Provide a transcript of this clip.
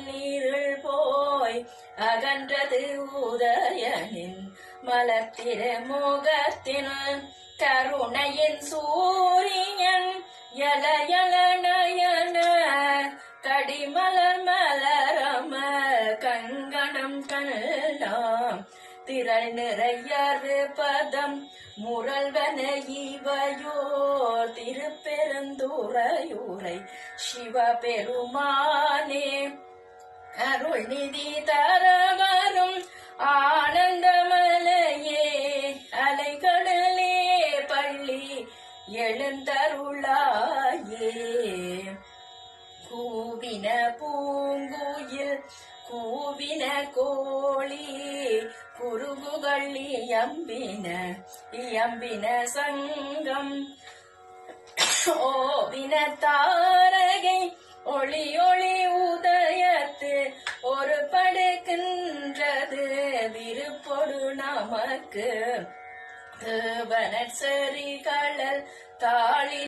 நீருள் போய் அகன்றது உதயனின் மலத்திர முகத்தின் கருணையின் சூரியன் யலயல நயன கடிமலர் மலரம கங்கணம் கண்ணாம் திரள் நிறையறு பதம் முரல்வன இவையோர் திருப்பெருந்துறையூரை சிவபெருமானே அருள் நிதி தரவரும் ஆனந்தமலையே அலைகடலே பள்ளி எழுந்தருளாயே கூவின பூங்குயில் கூவின கோழி குருகுகள் இயம்பின சங்கம் ஓவின தாரகை ஒளி ஒளி உதயத்து ஒரு படுக்கின்றது விருப்பொடு நமக்கு தேவனட் செறி கடல் தாளி